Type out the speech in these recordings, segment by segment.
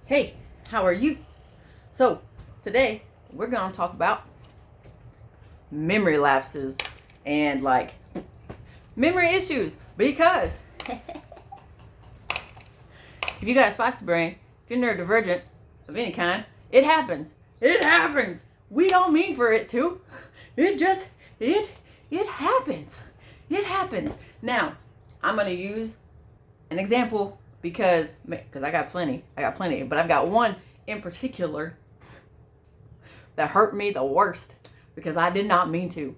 Hey, how are you? So, today we're going to talk about memory lapses and memory issues because if you got a spicy brain, if you're neurodivergent of any kind, it happens. It happens. We don't mean for it to. It happens. It happens. Now, I'm going to use an example because I got plenty, but I've got one in particular that hurt me the worst because I did not mean to.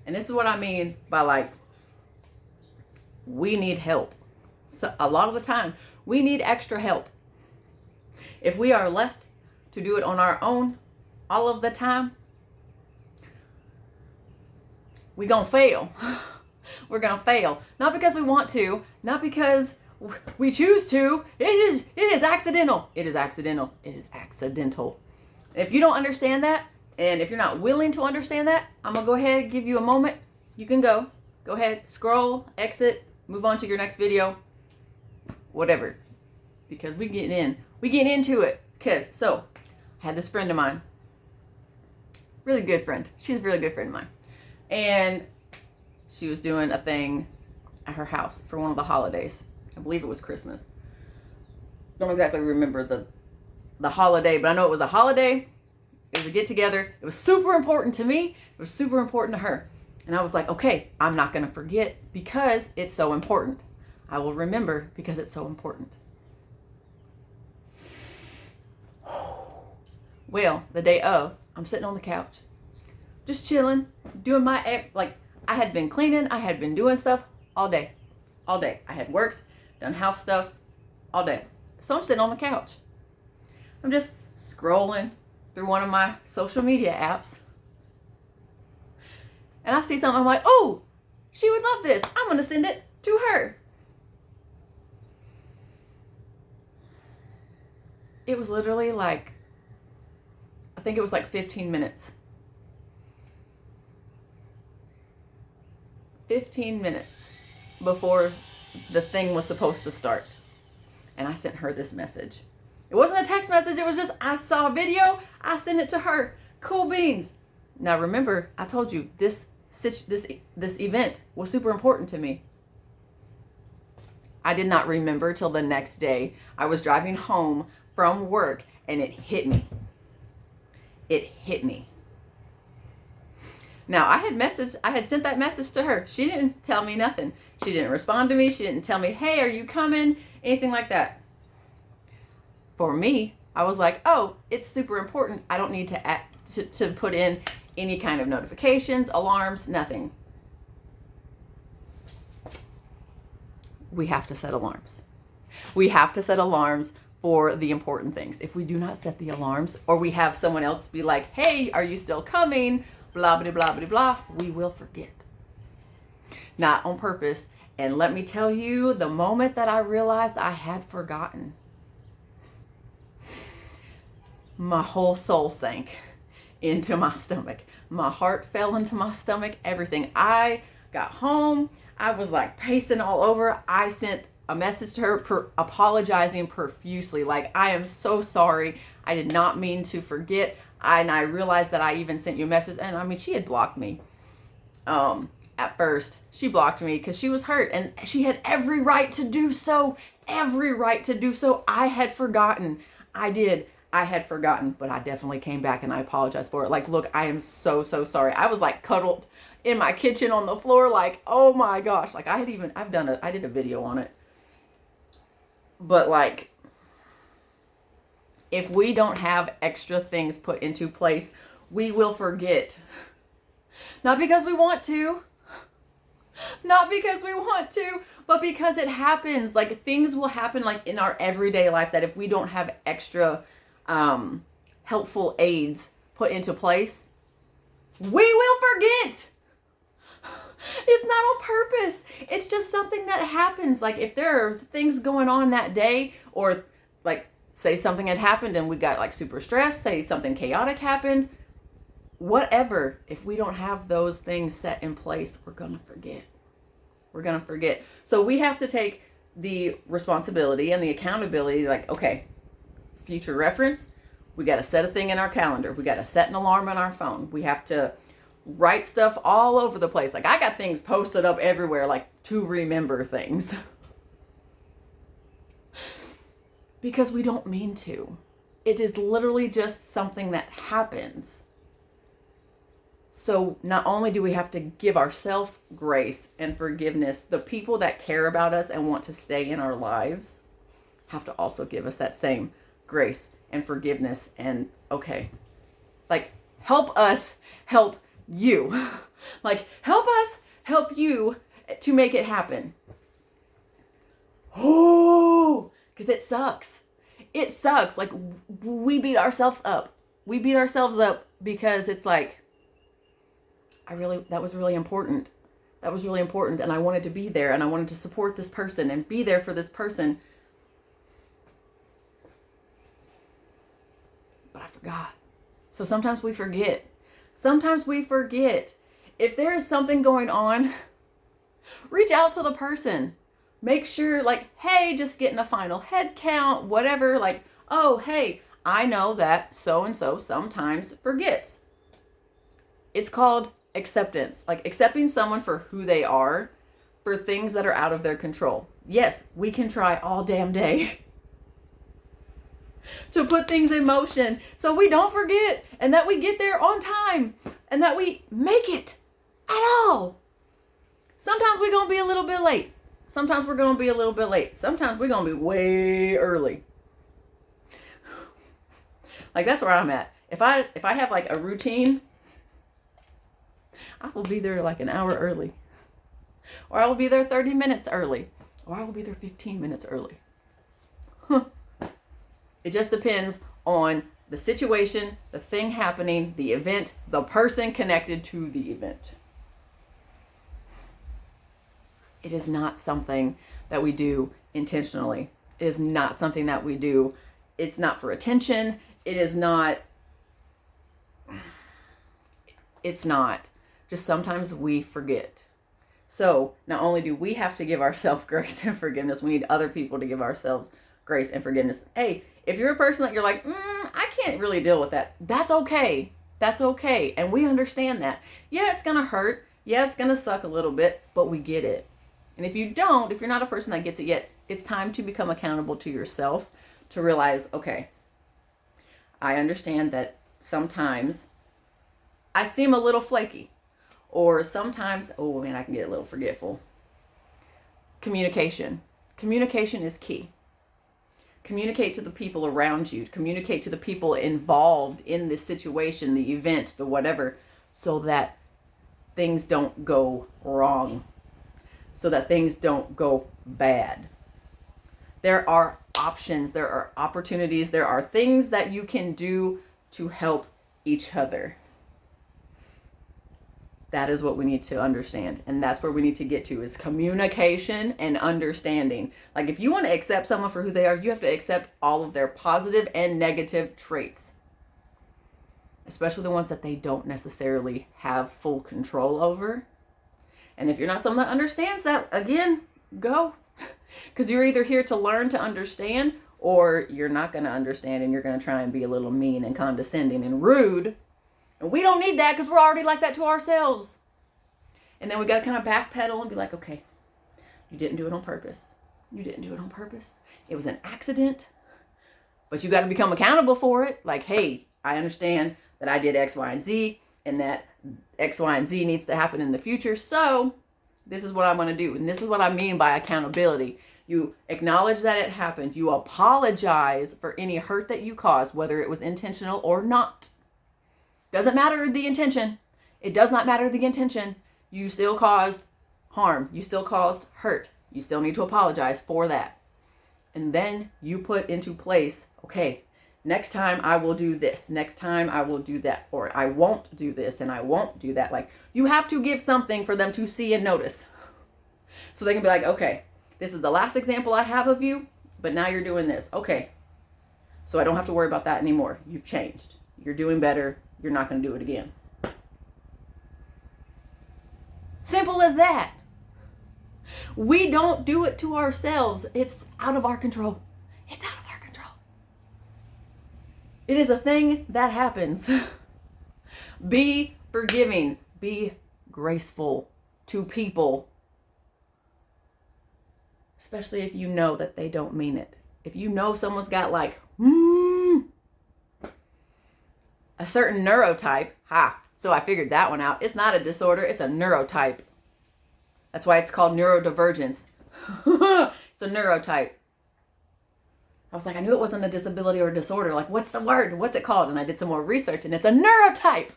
And this is what I mean by we need help. So a lot of the time, we need extra help. If we are left to do it on our own all of the time, we're going to fail. We're going to fail. Not because we want to, not because we choose to. It is accidental. It is accidental. It is accidental. If you don't understand that, and if you're not willing to understand that, I'm going to go ahead and give you a moment. You can go ahead, scroll, exit, move on to your next video, whatever. Because we get into it. I had this friend of mine, really good friend. She's a really good friend of mine. And she was doing a thing at her house for one of the holidays. I believe it was Christmas. Don't exactly remember the holiday, but I know it was a holiday. It was a get together. It was super important to me. It was super important to her. And I was like, okay, I'm not going to forget because it's so important. I will remember because it's so important. Well, the day of, I'm sitting on the couch, just chilling, doing I had been cleaning. I had been doing stuff all day. I had worked, done house stuff all day. So I'm sitting on the couch. I'm just scrolling through one of my social media apps. And I see something. I'm like, oh, she would love this. I'm going to send it to her. It was literally I think it was 15 minutes. 15 minutes before the thing was supposed to start. And I sent her this message. It wasn't a text message. It was just, I saw a video. I sent it to her. Cool beans. Now remember, I told you this event was super important to me. I did not remember till the next day. I was driving home from work and it hit me. Now, I had sent that message to her. She didn't tell me nothing. She didn't respond to me. She didn't tell me, hey, are you coming? Anything like that. For me, I was like, oh, it's super important. I don't need to put in any kind of notifications, alarms, nothing. We have to set alarms. We have to set alarms for the important things. If we do not set the alarms, or we have someone else be like, hey, are you still coming? Blah, blah, blah, blah, blah, we will forget. Not on purpose. And let me tell you, the moment that I realized I had forgotten, my whole soul sank into my stomach. My heart fell into my stomach, everything. I got home. I was pacing all over. I sent a message to her apologizing profusely. I am so sorry. I did not mean to forget. And I realized that I even sent you a message. And she had blocked me. At first, she blocked me because she was hurt. And she had every right to do so. Every right to do so. I had forgotten. I did. I had forgotten. But I definitely came back and I apologized for it. Look, I am so sorry. I was cuddled in my kitchen on the floor. Oh my gosh. I did a video on it. But if we don't have extra things put into place, we will forget. Not because we want to. Not because we want to, but because it happens. Things will happen in our everyday life that if we don't have extra helpful aids put into place, we will forget. It's not on purpose. It's just something that happens. If there are things going on that day, or say something had happened and we got super stressed, say something chaotic happened, whatever, if we don't have those things set in place, we're going to forget. So we have to take the responsibility and the accountability, okay, future reference, we got to set a thing in our calendar. We got to set an alarm on our phone. We have to write stuff all over the place. Like I got things posted up everywhere, like to remember things. Because we don't mean to. It is literally just something that happens. So not only do we have to give ourselves grace and forgiveness, the people that care about us and want to stay in our lives have to also give us that same grace and forgiveness. And okay, like help us help you. Like help us help you to make it happen. Oh, because it sucks. It sucks. Like we beat ourselves up. We beat ourselves up because it's like, that was really important. That was really important. And I wanted to be there and I wanted to support this person and be there for this person. But I forgot. So sometimes we forget. Sometimes we forget. If there is something going on, reach out to the person. Make sure like, hey, just getting a final head count, whatever. Like, oh, hey, I know that so-and-so sometimes forgets. It's called acceptance, like accepting someone for who they are, for things that are out of their control. Yes, we can try all damn day to put things in motion so we don't forget and that we get there on time and that we make it at all. Sometimes we're going to be a little bit late. Sometimes we're going to be a little bit late. Sometimes we're going to be way early. Like that's where I'm at. If I have like a routine, I will be there like an hour early. Or I will be there 30 minutes early. Or I will be there 15 minutes early. It just depends on the situation, the thing happening, the event, the person connected to the event. It is not something that we do intentionally. It is not something that we do. It's not for attention. It is not. It's not. Just sometimes we forget. So not only do we have to give ourselves grace and forgiveness, we need other people to give ourselves grace and forgiveness. Hey, if you're a person that you're like, I can't really deal with that, that's okay. That's okay. And we understand that. Yeah, it's going to hurt. Yeah, it's going to suck a little bit, but we get it. And if you're not a person that gets it yet, it's time to become accountable to yourself to realize, okay, I understand that sometimes I seem a little flaky. Or sometimes, oh man, I can get a little forgetful. Communication. Communication is key. Communicate to the people around you. Communicate to the people involved in this situation, the event, the whatever, so that things don't go wrong. So that things don't go bad. There are options. There are opportunities. There are things that you can do to help each other. That is what we need to understand. And that's where we need to get to, is communication and understanding. Like if you want to accept someone for who they are, you have to accept all of their positive and negative traits. Especially the ones that they don't necessarily have full control over. And if you're not someone that understands that, again, go. Because you're either here to learn to understand, or you're not going to understand and you're going to try and be a little mean and condescending and rude. And we don't need that because we're already like that to ourselves. And then we got to kind of backpedal and be like, okay, you didn't do it on purpose. You didn't do it on purpose. It was an accident. But you got to become accountable for it. Like, hey, I understand that I did X, Y, and Z, and that X, Y, and Z needs to happen in the future. So this is what I'm going to do. And this is what I mean by accountability. You acknowledge that it happened. You apologize for any hurt that you caused, whether it was intentional or not. Doesn't matter the intention. It does not matter the intention. You still caused harm. You still caused hurt. You still need to apologize for that. And then you put into place, okay, next time I will do this. Next time I will do that. Or I won't do this and I won't do that. Like, you have to give something for them to see and notice. So they can be like, okay, this is the last example I have of you, but now you're doing this. Okay. So I don't have to worry about that anymore. You've changed. You're doing better. You're not going to do it again. Simple as that. We don't do it to ourselves. It's out of our control. It's out of our control. It is a thing that happens. Be forgiving. Be graceful to people. Especially if you know that they don't mean it. If you know someone's got like, a certain neurotype. So I figured that one out. It's not a disorder. It's a neurotype. That's why it's called neurodivergence. It's a neurotype. I was like, I knew it wasn't a disability or a disorder. Like, what's the word? What's it called? And I did some more research, and it's a neurotype.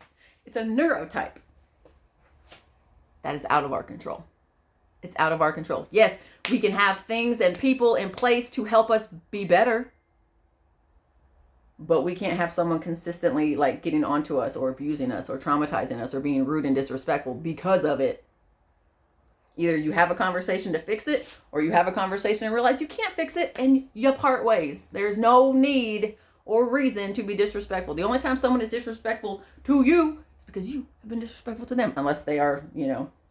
It's a neurotype. That is out of our control. It's out of our control. Yes, we can have things and people in place to help us be better, but we can't have someone consistently like getting onto us or abusing us or traumatizing us or being rude and disrespectful because of it. Either you have a conversation to fix it, or you have a conversation and realize you can't fix it and you part ways. There's no need or reason to be disrespectful. The only time someone is disrespectful to you is because you have been disrespectful to them, unless they are,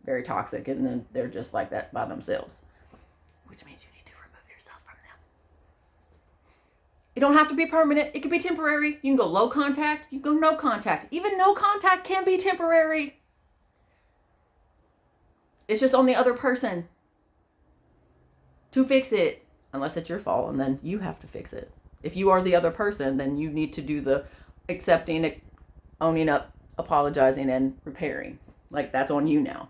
very toxic and then they're just like that by themselves, which means you need to remove yourself from them. It don't have to be permanent. It can be temporary. You can go low contact. You can go no contact. Even no contact can be temporary. It's just on the other person to fix it, unless it's your fault, and then you have to fix it. If you are the other person, then you need to do the accepting, owning up, apologizing, and repairing. Like, that's on you now.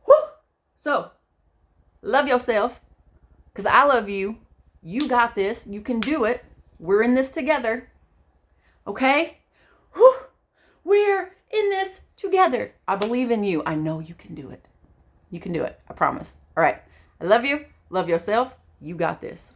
Whew! So, love yourself, because I love you. You got this. You can do it. We're in this together. Okay? Whew! We're in this together. I believe in you. I know you can do it. You can do it. I promise. All right. I love you. Love yourself. You got this.